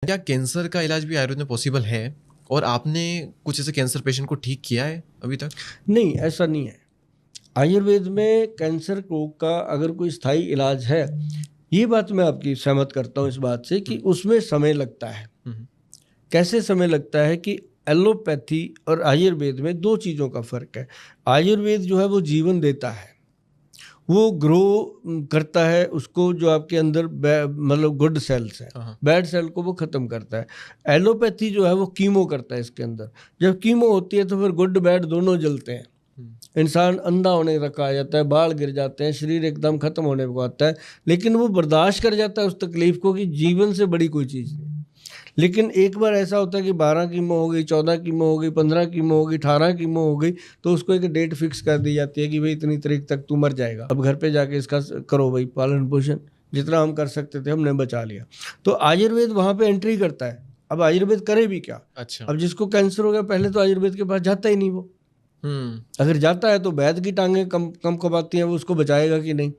क्या कैंसर का इलाज भी आयुर्वेद में पॉसिबल है? और आपने कुछ ऐसे कैंसर पेशेंट को ठीक किया है अभी तक? नहीं, ऐसा नहीं है। आयुर्वेद में कैंसर रोग का अगर कोई स्थायी इलाज है, ये बात मैं आपकी सहमत करता हूँ इस बात से कि उसमें समय लगता है। कैसे समय लगता है कि एलोपैथी और आयुर्वेद में दो चीज़ों का फर्क है। आयुर्वेद जो है वो जीवन देता है, वो ग्रो करता है उसको, जो आपके अंदर मतलब गुड सेल्स हैं, बैड सेल को वो ख़त्म करता है। एलोपैथी जो है वो कीमो करता है इसके अंदर। जब कीमो होती है तो फिर गुड बैड दोनों जलते हैं, इंसान अंधा होने रखा आ जाता है, बाल गिर जाते हैं, शरीर एकदम ख़त्म होने को आता है, लेकिन वो बर्दाश्त कर जाता है उस तकलीफ़ को कि जीवन से बड़ी कोई चीज़ नहीं। लेकिन एक बार ऐसा होता है कि 12 कीमो हो गई, 14 कीमो हो गई, 15 कीमो हो गई, 18 कीमो हो गई, तो उसको एक डेट फिक्स कर दी जाती है कि भाई इतनी तारीख तक तू मर जाएगा, अब घर पे जाके इसका करो भाई पालन पोषण, जितना हम कर सकते थे हमने बचा लिया। तो आयुर्वेद वहाँ पे एंट्री करता है। अब आयुर्वेद करे भी क्या? अच्छा। अब जिसको कैंसर हो गया पहले तो आयुर्वेद के पास जाता ही नहीं वो। अगर जाता है तो वैद्य की टांगे कम कमाती हैं, वो उसको बचाएगा कि नहीं?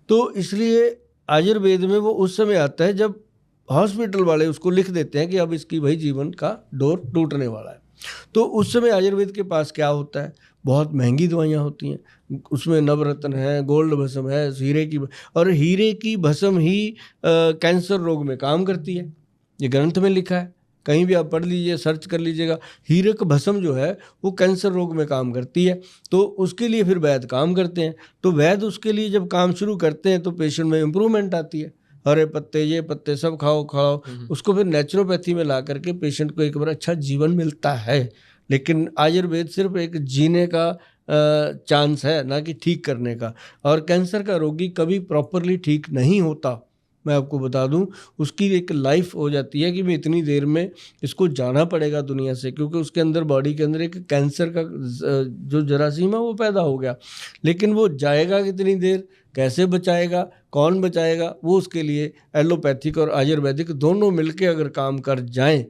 तो इसलिए आयुर्वेद में वो उस समय आता है जब हॉस्पिटल वाले उसको लिख देते हैं कि अब इसकी भाई जीवन का डोर टूटने वाला है। तो उस समय आयुर्वेद के पास क्या होता है? बहुत महंगी दवाइयाँ होती हैं, उसमें नवरत्न है, गोल्ड भस्म है, और हीरे की भस्म ही कैंसर रोग में काम करती है। ये ग्रंथ में लिखा है, कहीं भी आप पढ़ लीजिए, सर्च कर लीजिएगा। हीरे का भस्म जो है वो कैंसर रोग में काम करती है। तो उसके लिए फिर वैद्य काम करते हैं। तो वैद्य उसके लिए जब काम शुरू करते हैं तो पेशेंट में इम्प्रूवमेंट आती है। हरे पत्ते, ये पत्ते सब खाओ, उसको फिर नेचुरोपैथी में ला करके पेशेंट को एक बार अच्छा जीवन मिलता है। लेकिन आयुर्वेद सिर्फ एक जीने का चांस है, ना कि ठीक करने का। और कैंसर का रोगी कभी प्रॉपरली ठीक नहीं होता, मैं आपको बता दूं। उसकी एक लाइफ हो जाती है कि मैं इतनी देर में इसको जाना पड़ेगा दुनिया से, क्योंकि उसके अंदर बॉडी के अंदर एक कैंसर का जो जरासीम है वो पैदा हो गया। लेकिन वो जाएगा कितनी देर, कैसे बचाएगा, कौन बचाएगा, वो उसके लिए एलोपैथिक और आयुर्वेदिक दोनों मिलके अगर काम कर जाएं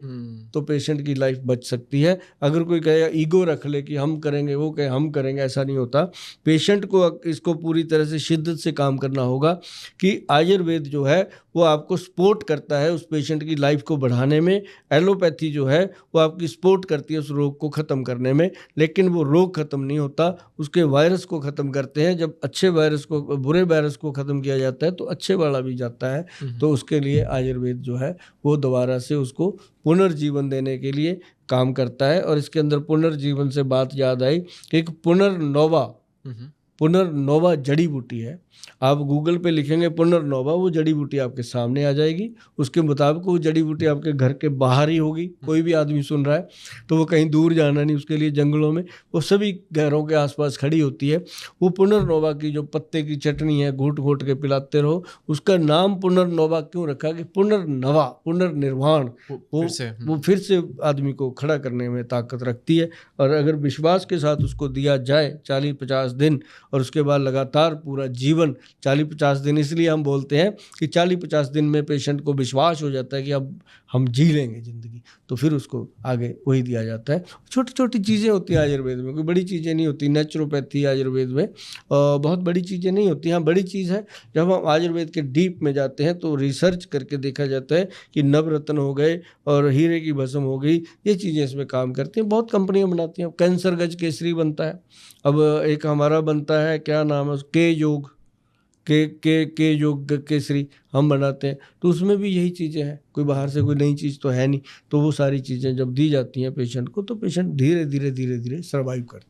तो पेशेंट की लाइफ बच सकती है। अगर कोई कहे ईगो रख ले कि हम करेंगे, वो कहे हम करेंगे, ऐसा नहीं होता। पेशेंट को इसको पूरी तरह से शिद्दत से काम करना होगा कि आयुर्वेद जो है वो आपको सपोर्ट करता है उस पेशेंट की लाइफ को बढ़ाने में। एलोपैथी जो है वो आपकी सपोर्ट करती है उस रोग को ख़त्म करने में, लेकिन वो रोग ख़त्म नहीं होता, उसके वायरस को ख़त्म करते हैं। जब अच्छे वायरस को, बुरे वायरस को ख़त्म किया जाता है तो अच्छे वाला भी जाता है। तो उसके लिए आयुर्वेद जो है वो दोबारा से उसको पुनर्जीवन देने के लिए काम करता है। और इसके अंदर पुनर्जीवन से बात याद आई कि एक पुनर्नोवा जड़ी बूटी है। आप गूगल पे लिखेंगे पुनर्नोवा, वो जड़ी बूटी आपके सामने आ जाएगी। उसके मुताबिक वो जड़ी बूटी आपके घर के बाहर ही होगी। कोई भी आदमी सुन रहा है तो वो कहीं दूर जाना नहीं, उसके लिए जंगलों में वो सभी घरों के आसपास खड़ी होती है। वो पुनर्नोवा की जो पत्ते की चटनी है, घोट घोट के पिलाते रहो। उसका नाम पुनर्नोवा क्यों रखा कि पुनर्नवा, पुनर्निर्वाण, वो फिर से आदमी को खड़ा करने में ताकत रखती है। और अगर विश्वास के साथ उसको दिया जाए 40-50 दिन, और उसके बाद लगातार पूरा जीवन 40-50 दिन, इसलिए हम बोलते हैं कि 40-50 दिन में पेशेंट को विश्वास हो जाता है कि अब हम जी लेंगे ज़िंदगी, तो फिर उसको आगे वही दिया जाता है। छोटी छोटी चीज़ें होती हैं आयुर्वेद में, कोई बड़ी चीज़ें नहीं होती। नेचुरोपैथी आयुर्वेद में बहुत बड़ी चीज़ें नहीं होती। हाँ, बड़ी चीज़ है जब हम आयुर्वेद के डीप में जाते हैं तो रिसर्च करके देखा जाता है कि नवरत्न हो गए और हीरे की भस्म हो गई, ये चीज़ें इसमें काम करती हैं। बहुत कंपनियाँ बनाती हैं। कैंसर गज केसरी बनता है। अब एक हमारा बनता है, क्या नाम है, के योग, के योग केसरी हम बनाते हैं। तो उसमें भी यही चीज़ें हैं, कोई बाहर से कोई नई चीज़ तो है नहीं। तो वो सारी चीज़ें जब दी जाती हैं पेशेंट को तो पेशेंट धीरे धीरे सर्वाइव करता है।